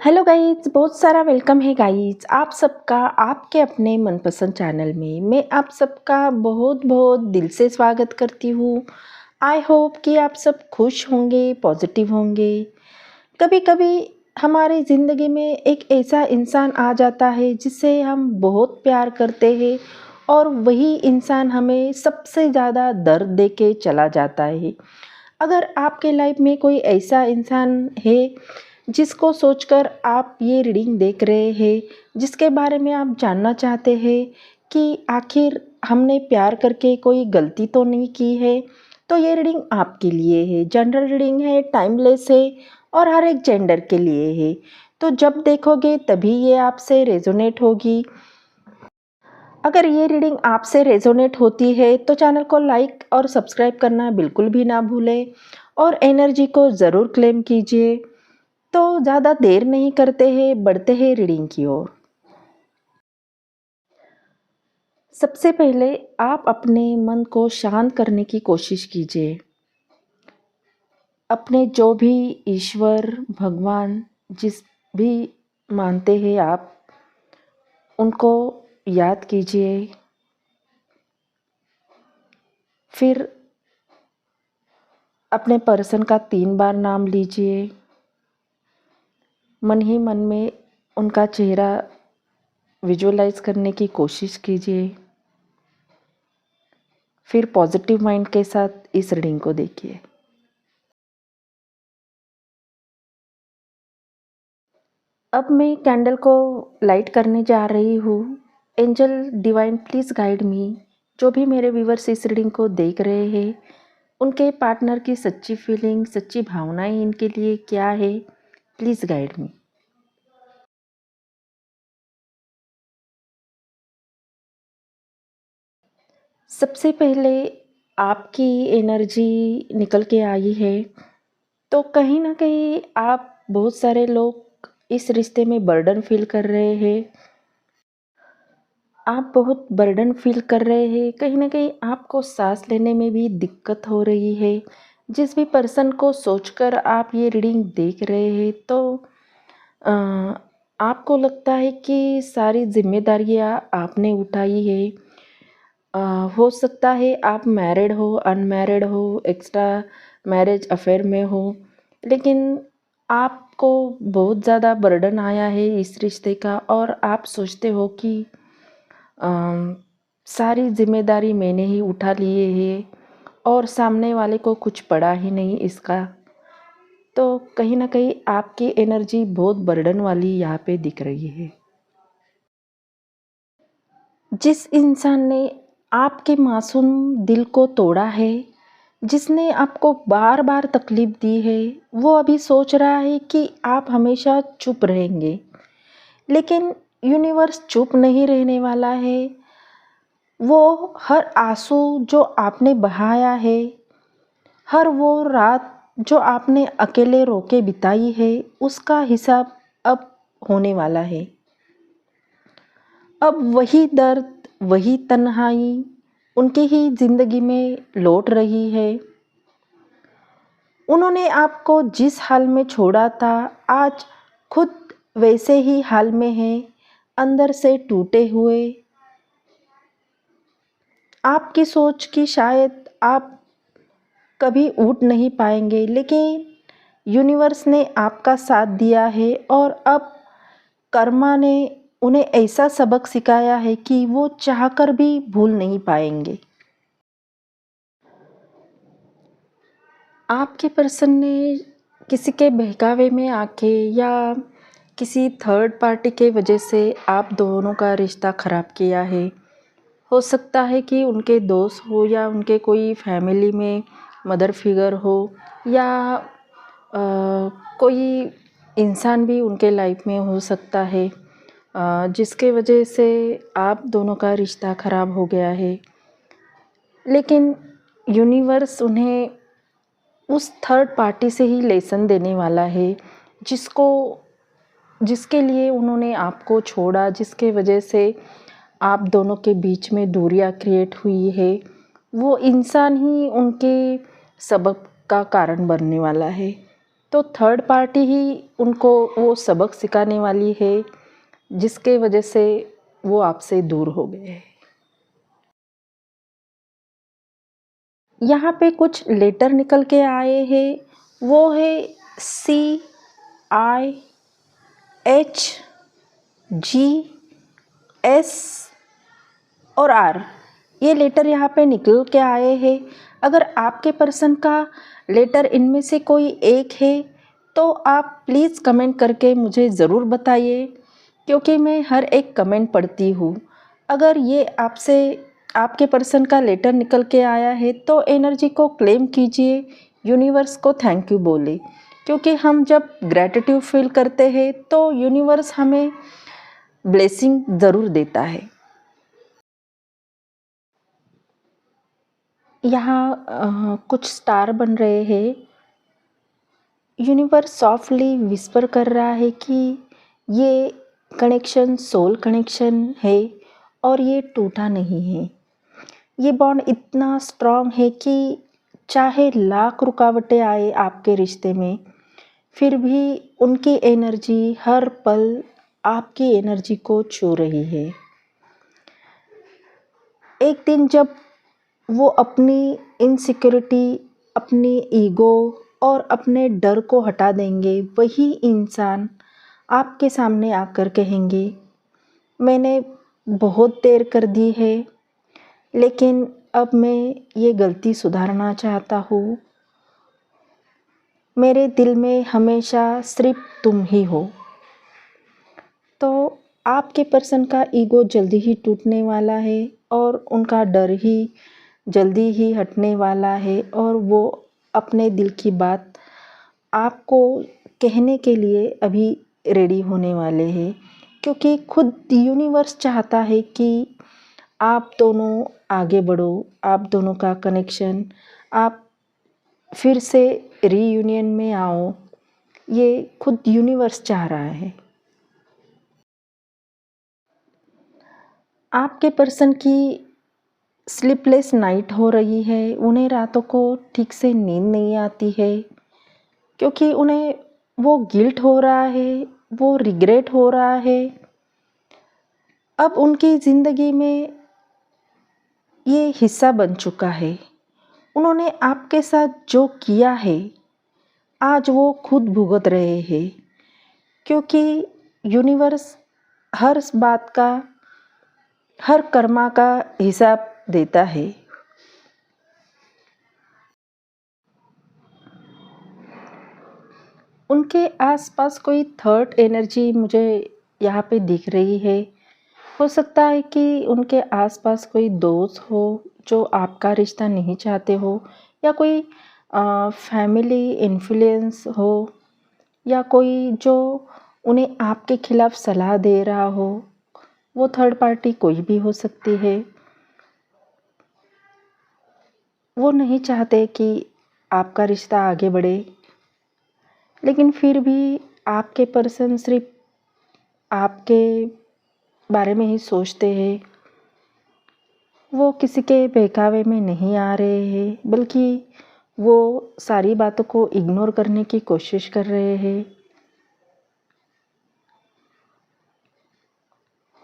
Hello guys, बहुत सारा welcome है गाइस आप सबका आपके अपने मनपसंद चैनल में। मैं आप सबका बहुत बहुत दिल से स्वागत करती हूँ। आई होप कि आप सब खुश होंगे, पॉजिटिव होंगे। कभी कभी हमारी ज़िंदगी में एक ऐसा इंसान आ जाता है जिससे हम बहुत प्यार करते हैं और वही इंसान हमें सबसे ज़्यादा दर्द दे के चला जाता है। अगर आपके लाइफ में कोई ऐसा इंसान है जिसको सोचकर आप ये रीडिंग देख रहे हैं, जिसके बारे में आप जानना चाहते हैं कि आखिर हमने प्यार करके कोई गलती तो नहीं की है, तो ये रीडिंग आपके लिए है। जनरल रीडिंग है, टाइमलेस है और हर एक जेंडर के लिए है। तो जब देखोगे तभी ये आपसे रेजोनेट होगी। अगर ये रीडिंग आपसे रेजोनेट होती है तो चैनल को लाइक और सब्सक्राइब करना बिल्कुल भी ना भूलें और एनर्जी को ज़रूर क्लेम कीजिए। तो ज़्यादा देर नहीं करते हैं, बढ़ते हैं रीडिंग की ओर। सबसे पहले आप अपने मन को शांत करने की कोशिश कीजिए। अपने जो भी ईश्वर, भगवान जिस भी मानते हैं आप, उनको याद कीजिए। फिर अपने पर्सन का 3 बार नाम लीजिए। मन ही मन में उनका चेहरा विजुअलाइज करने की कोशिश कीजिए। फिर पॉजिटिव माइंड के साथ इस रीडिंग को देखिए। अब मैं कैंडल को लाइट करने जा रही हूँ। Angel divine please guide me. जो भी मेरे व्यूअर्स इस रीडिंग को देख रहे हैं, उनके पार्टनर की सच्ची फीलिंग, सच्ची भावनाएं इनके लिए क्या है, प्लीज़ गाइड मी। सबसे पहले आपकी एनर्जी निकल के आई है, तो कहीं ना कहीं आप बहुत सारे लोग इस रिश्ते में बर्डन फील कर रहे हैं। आप बहुत बर्डन फील कर रहे हैं, कहीं ना कहीं आपको सांस लेने में भी दिक्कत हो रही है। जिस भी पर्सन को सोचकर आप ये रीडिंग देख रहे हैं, तो अ, आपको लगता है कि सारी जिम्मेदारियां आपने उठाई है। अ, हो सकता है आप मैरिड हो, अनमैरिड हो, एक्स्ट्रा मैरिज अफेयर में हो, लेकिन आपको बहुत ज़्यादा बर्डन आया है इस रिश्ते का और आप सोचते हो कि सारी जिम्मेदारी मैंने ही उठा लिए है और सामने वाले को कुछ पड़ा ही नहीं इसका। तो कहीं ना कहीं आपकी एनर्जी बहुत बर्डन वाली यहाँ पे दिख रही है। जिस इंसान ने आपके मासूम दिल को तोड़ा है, जिसने आपको बार बार तकलीफ दी है, वो अभी सोच रहा है कि आप हमेशा चुप रहेंगे, लेकिन यूनिवर्स चुप नहीं रहने वाला है। वो हर आंसू जो आपने बहाया है, हर वो रात जो आपने अकेले रो के बिताई है, उसका हिसाब अब होने वाला है। अब वही दर्द, वही तन्हाई उनकी ही ज़िंदगी में लौट रही है। उन्होंने आपको जिस हाल में छोड़ा था, आज खुद वैसे ही हाल में है, अंदर से टूटे हुए। आपकी सोच कि शायद आप कभी उठ नहीं पाएंगे, लेकिन यूनिवर्स ने आपका साथ दिया है और अब कर्मा ने उन्हें ऐसा सबक सिखाया है कि वो चाहकर भी भूल नहीं पाएंगे। आपके पर्सन ने किसी के बहकावे में आके या किसी थर्ड पार्टी के वजह से आप दोनों का रिश्ता ख़राब किया है। हो सकता है कि उनके दोस्त हो या उनके कोई फैमिली में मदर फिगर हो या कोई इंसान भी उनके लाइफ में हो सकता है, जिसके वजह से आप दोनों का रिश्ता ख़राब हो गया है। लेकिन यूनिवर्स उन्हें उस थर्ड पार्टी से ही लेसन देने वाला है, जिसके लिए उन्होंने आपको छोड़ा, जिसके वजह से आप दोनों के बीच में दूरियां क्रिएट हुई है। वो इंसान ही उनके सबक का कारण बनने वाला है। तो थर्ड पार्टी ही उनको वो सबक सिखाने वाली है जिसके वजह से वो आपसे दूर हो गए हैं। यहाँ पे कुछ लेटर निकल के आए हैं, वो है CIHGS और R। ये लेटर यहाँ पे निकल के आए हैं। अगर आपके पर्सन का लेटर इनमें से कोई एक है तो आप प्लीज़ कमेंट करके मुझे ज़रूर बताइए, क्योंकि मैं हर एक कमेंट पढ़ती हूँ। अगर ये आपसे आपके पर्सन का लेटर निकल के आया है तो एनर्जी को क्लेम कीजिए, यूनिवर्स को थैंक यू बोले, क्योंकि हम जब ग्रैटिट्यूड फील करते हैं तो यूनिवर्स हमें ब्लेसिंग ज़रूर देता है। यहाँ कुछ स्टार बन रहे हैं। यूनिवर्स सॉफ्टली विस्पर कर रहा है कि ये कनेक्शन सोल कनेक्शन है और ये टूटा नहीं है। ये बॉन्ड इतना स्ट्रांग है कि चाहे लाख रुकावटें आए आपके रिश्ते में, फिर भी उनकी एनर्जी हर पल आपकी एनर्जी को छू रही है। एक दिन जब वो अपनी इनसिक्योरिटी, अपनी ईगो और अपने डर को हटा देंगे, वही इंसान आपके सामने आकर कहेंगे, मैंने बहुत देर कर दी है, लेकिन अब मैं ये गलती सुधारना चाहता हूँ। मेरे दिल में हमेशा सिर्फ तुम ही हो। तो आपके पर्सन का ईगो जल्दी ही टूटने वाला है और उनका डर ही जल्दी ही हटने वाला है, और वो अपने दिल की बात आपको कहने के लिए अभी रेडी होने वाले हैं, क्योंकि खुद यूनिवर्स चाहता है कि आप दोनों आगे बढ़ो, आप दोनों का कनेक्शन, आप फिर से रीयूनियन में आओ। ये खुद यूनिवर्स चाह रहा है। आपके पर्सन की स्लीपलेस नाइट हो रही है, उन्हें रातों को ठीक से नींद नहीं आती है, क्योंकि उन्हें वो गिल्ट हो रहा है, वो रिग्रेट हो रहा है। अब उनकी ज़िंदगी में ये हिस्सा बन चुका है। उन्होंने आपके साथ जो किया है आज वो खुद भुगत रहे हैं, क्योंकि यूनिवर्स हर बात का, हर कर्मा का हिसाब देता है। उनके आसपास कोई थर्ड एनर्जी मुझे यहाँ पे दिख रही है। हो सकता है कि उनके आसपास कोई दोस्त हो जो आपका रिश्ता नहीं चाहते हो, या कोई फैमिली इन्फ्लुएंस हो, या कोई जो उन्हें आपके खिलाफ सलाह दे रहा हो। वो थर्ड पार्टी कोई भी हो सकती है। वो नहीं चाहते कि आपका रिश्ता आगे बढ़े, लेकिन फिर भी आपके पर्सन सिर्फ आपके बारे में ही सोचते हैं। वो किसी के बहकावे में नहीं आ रहे हैं, बल्कि वो सारी बातों को इग्नोर करने की कोशिश कर रहे हैं।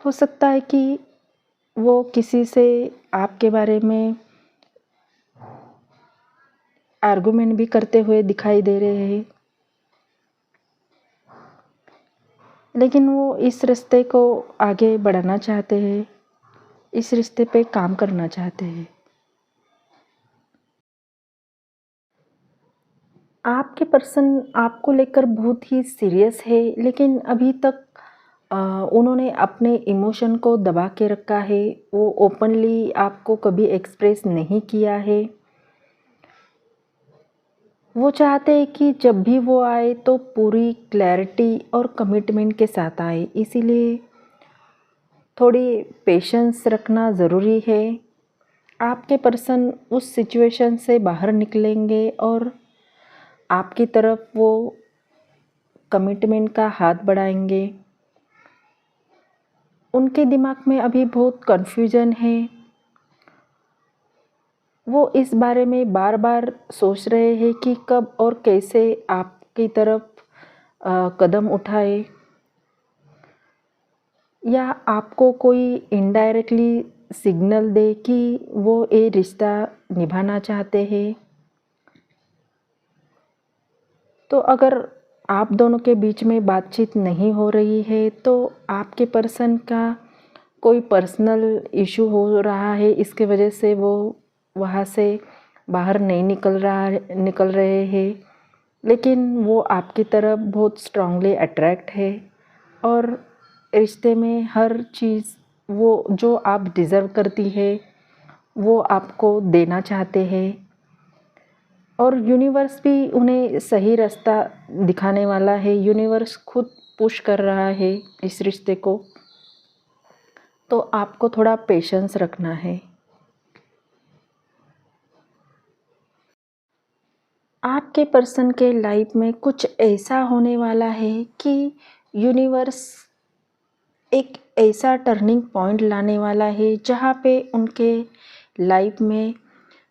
हो सकता है कि वो किसी से आपके बारे में आर्गुमेंट भी करते हुए दिखाई दे रहे हैं, लेकिन वो इस रिश्ते को आगे बढ़ाना चाहते हैं, इस रिश्ते पे काम करना चाहते हैं। आपके पर्सन आपको लेकर बहुत ही सीरियस है, लेकिन अभी तक उन्होंने अपने इमोशन को दबा के रखा है। वो ओपनली आपको कभी एक्सप्रेस नहीं किया है। वो चाहते हैं कि जब भी वो आए तो पूरी क्लैरिटी और कमिटमेंट के साथ आए, इसीलिए थोड़ी पेशेंस रखना ज़रूरी है। आपके पर्सन उस सिचुएशन से बाहर निकलेंगे और आपकी तरफ वो कमिटमेंट का हाथ बढ़ाएंगे। उनके दिमाग में अभी बहुत कन्फ्यूजन है। वो इस बारे में बार बार सोच रहे हैं कि कब और कैसे आप की तरफ कदम उठाए, या आपको कोई इनडायरेक्टली सिग्नल दे कि वो ये रिश्ता निभाना चाहते हैं। तो अगर आप दोनों के बीच में बातचीत नहीं हो रही है तो आपके पर्सन का कोई पर्सनल इशू हो रहा है, इसके वजह से वो वहाँ से बाहर नहीं निकल रहे हैं, लेकिन वो आपकी तरफ बहुत स्ट्रांगली अट्रैक्ट है और रिश्ते में हर चीज़ वो जो आप डिज़र्व करती है वो आपको देना चाहते हैं, और यूनिवर्स भी उन्हें सही रास्ता दिखाने वाला है। यूनिवर्स खुद पुश कर रहा है इस रिश्ते को, तो आपको थोड़ा पेशेंस रखना है। आपके पर्सन के लाइफ में कुछ ऐसा होने वाला है कि यूनिवर्स एक ऐसा टर्निंग पॉइंट लाने वाला है जहाँ पे उनके लाइफ में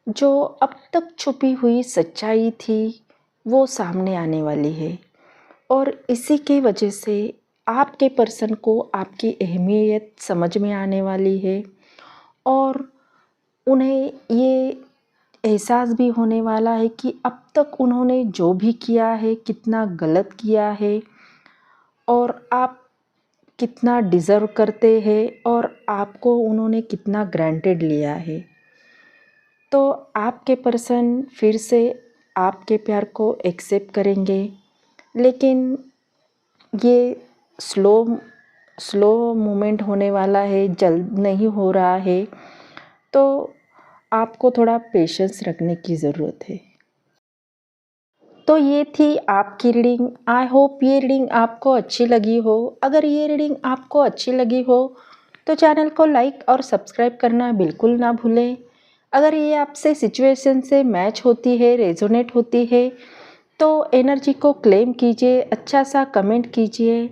जो अब तक छुपी हुई सच्चाई थी वो सामने आने वाली है, और इसी की वजह से आपके पर्सन को आपकी अहमियत समझ में आने वाली है, और उन्हें ये एहसास भी होने वाला है कि अब तक उन्होंने जो भी किया है कितना गलत किया है, और आप कितना डिज़र्व करते हैं और आपको उन्होंने कितना ग्रांटेड लिया है। तो आपके पर्सन फिर से आपके प्यार को एक्सेप्ट करेंगे, लेकिन ये स्लो स्लो मूवमेंट होने वाला है, जल्द नहीं हो रहा है, तो आपको थोड़ा पेशेंस रखने की ज़रूरत है। तो ये थी आपकी रीडिंग। आई होप ये रीडिंग आपको अच्छी लगी हो। अगर ये रीडिंग आपको अच्छी लगी हो तो चैनल को लाइक और सब्सक्राइब करना बिल्कुल ना भूलें। अगर ये आपसे सिचुएशन से मैच होती है, रेजोनेट होती है, तो एनर्जी को क्लेम कीजिए, अच्छा सा कमेंट कीजिए।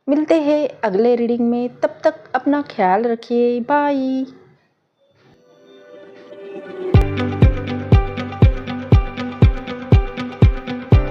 मिलते हैं अगले रीडिंग में, तब तक अपना ख्याल रखिए। बाय।